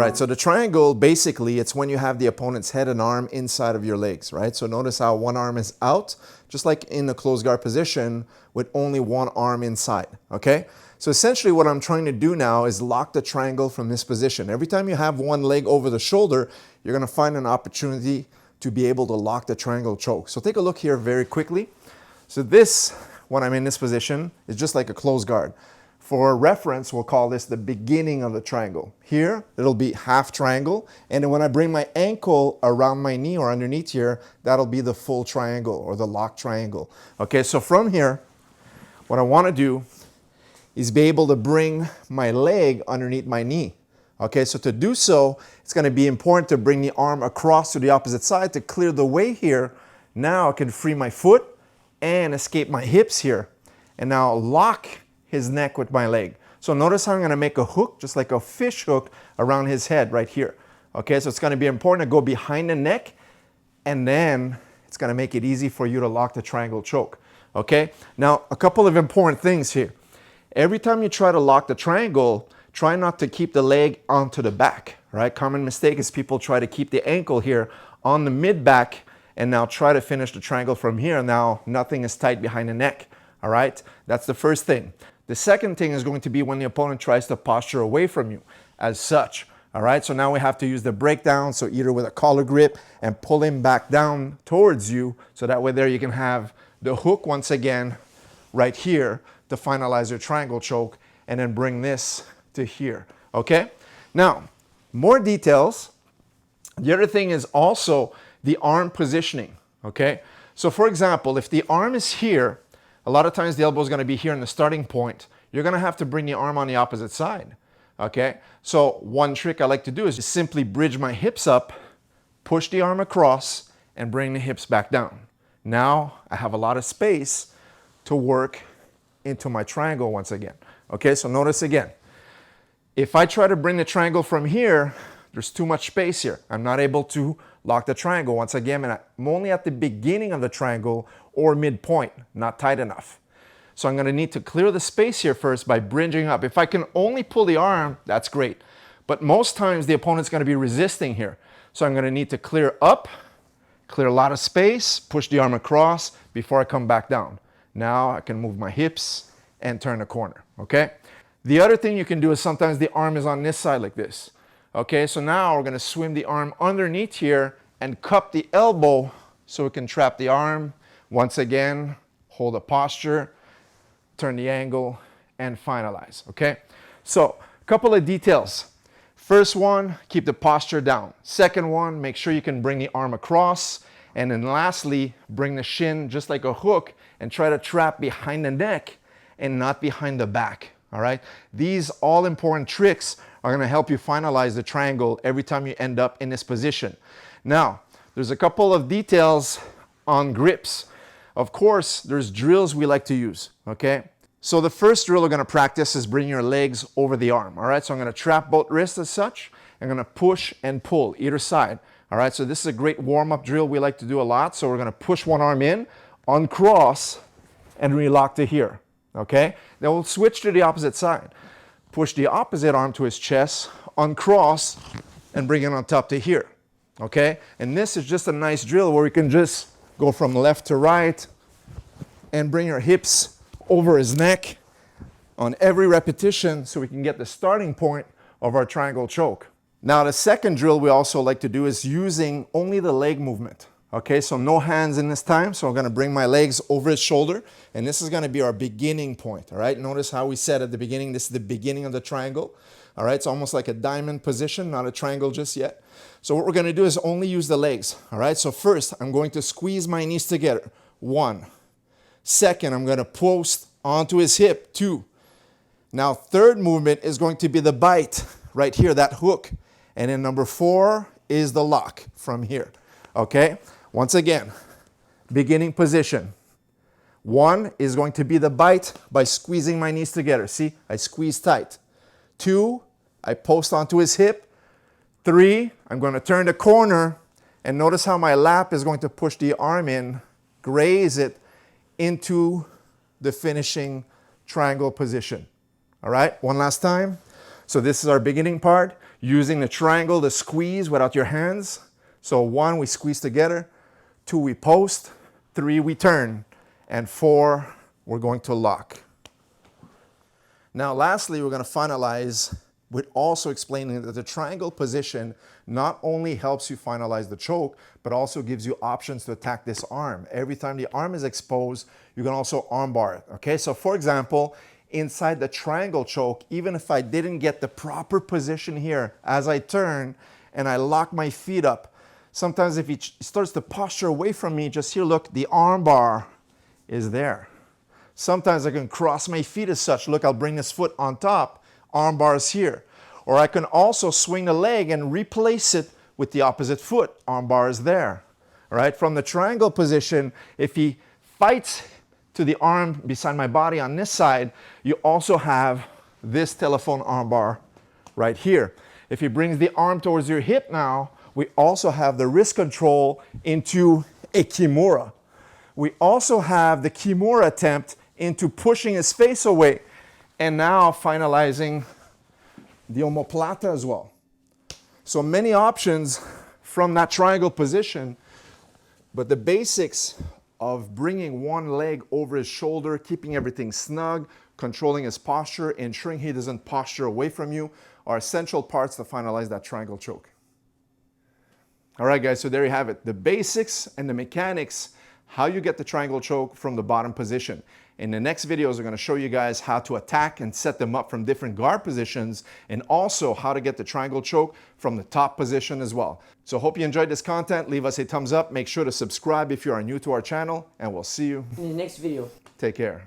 right, so the triangle, basically, it's when you have the opponent's head and arm inside of your legs, right? So notice how one arm is out, just like in the closed guard position, with only one arm inside, okay? So essentially what I'm trying to do now is lock the triangle from this position. Every time you have one leg over the shoulder, you're gonna find an opportunity to be able to lock the triangle choke. So take a look here very quickly. So this, when I'm in this position, is just like a closed guard. For reference, we'll call this the beginning of the triangle. Here, it'll be half triangle, and then when I bring my ankle around my knee or underneath here, that'll be the full triangle or the lock triangle. Okay, so from here, what I want to do is be able to bring my leg underneath my knee. Okay, so to do so, it's going to be important to bring the arm across to the opposite side to clear the way here. Now I can free my foot and escape my hips here. And now lock his neck with my leg. So notice how I'm gonna make a hook, just like a fish hook, around his head right here. Okay, so it's gonna be important to go behind the neck, and then it's gonna make it easy for you to lock the triangle choke. Okay, now a couple of important things here. Every time you try to lock the triangle, try not to keep the leg onto the back, right? Common mistake is people try to keep the ankle here on the mid back and now try to finish the triangle from here. Now nothing is tight behind the neck, all right? That's the first thing. The second thing is going to be when the opponent tries to posture away from you as such. All right, so now we have to use the breakdown, so either with a collar grip and pull him back down towards you, so that way there you can have the hook once again right here to finalize your triangle choke, and then bring this to here, okay? Now, more details. The other thing is also the arm positioning, okay? So for example, if the arm is here, a lot of times the elbow is going to be here in the starting point. You're going to have to bring the arm on the opposite side, okay? So one trick I like to do is just simply bridge my hips up, push the arm across, and bring the hips back down. Now I have a lot of space to work into my triangle once again. Okay, so notice again, if I try to bring the triangle from here, there's too much space here. I'm not able to lock the triangle once again, and I'm only at the beginning of the triangle or midpoint, not tight enough. So I'm gonna need to clear the space here first by bridging up. If I can only pull the arm, that's great. But most times the opponent's gonna be resisting here. So I'm gonna need to clear up, clear a lot of space, push the arm across before I come back down. Now I can move my hips and turn the corner, okay? The other thing you can do is sometimes the arm is on this side like this. Okay, so now we're gonna swim the arm underneath here and cup the elbow so we can trap the arm. Once again, hold the posture, turn the angle, and finalize, okay? So, a couple of details. First one, keep the posture down. Second one, make sure you can bring the arm across. And then lastly, bring the shin just like a hook and try to trap behind the neck and not behind the back, all right? These all important tricks are gonna help you finalize the triangle every time you end up in this position. Now, there's a couple of details on grips. Of course, there's drills we like to use, okay? So the first drill we're gonna practice is bring your legs over the arm, all right? So I'm gonna trap both wrists as such. I'm gonna push and pull either side, all right? So this is a great warm-up drill we like to do a lot. So we're gonna push one arm in, uncross, and relock to here, okay? Then we'll switch to the opposite side. Push the opposite arm to his chest, uncross, and bring it on top to here, okay? And this is just a nice drill where we can just go from left to right and bring your hips over his neck on every repetition so we can get the starting point of our triangle choke. Now the second drill we also like to do is using only the leg movement. Okay, so no hands in this time. So I'm gonna bring my legs over his shoulder, and this is gonna be our beginning point, all right? Notice how we said at the beginning, this is the beginning of the triangle. All right, it's almost like a diamond position, not a triangle just yet. So what we're gonna do is only use the legs, all right? So first, I'm going to squeeze my knees together, 1. Second, I'm gonna post onto his hip, 2. Now, third movement is going to be the bite, right here, that hook. And then number 4 is the lock from here, okay? Once again, beginning position. 1 is going to be the bite by squeezing my knees together. See, I squeeze tight. 2, I post onto his hip. 3, I'm going to turn the corner, and notice how my lap is going to push the arm in, graze it into the finishing triangle position. All right, one last time. So this is our beginning part. Using the triangle to squeeze without your hands. So 1, we squeeze together. 2, we post. 3, we turn. And 4, we're going to lock. Now, lastly, we're going to finalize with also explaining that the triangle position not only helps you finalize the choke, but also gives you options to attack this arm. Every time the arm is exposed, you can also armbar it, okay? So for example, inside the triangle choke, even if I didn't get the proper position here as I turn and I lock my feet up, sometimes if he starts to posture away from me, just here, look, the arm bar is there. Sometimes I can cross my feet as such. Look, I'll bring this foot on top, arm bar is here. Or I can also swing the leg and replace it with the opposite foot, arm bar is there. All right, from the triangle position, if he fights to the arm beside my body on this side, you also have this telephone arm bar right here. If he brings the arm towards your hip now, we also have the wrist control into a kimura. We also have the kimura attempt into pushing his face away, and now finalizing the omoplata as well. So many options from that triangle position, but the basics of bringing one leg over his shoulder, keeping everything snug, controlling his posture, ensuring he doesn't posture away from you are essential parts to finalize that triangle choke. All right, guys, so there you have it. The basics and the mechanics, how you get the triangle choke from the bottom position. In the next videos, we're going to show you guys how to attack and set them up from different guard positions, and also how to get the triangle choke from the top position as well. So hope you enjoyed this content. Leave us a thumbs up. Make sure to subscribe if you are new to our channel, and we'll see you in the next video. Take care.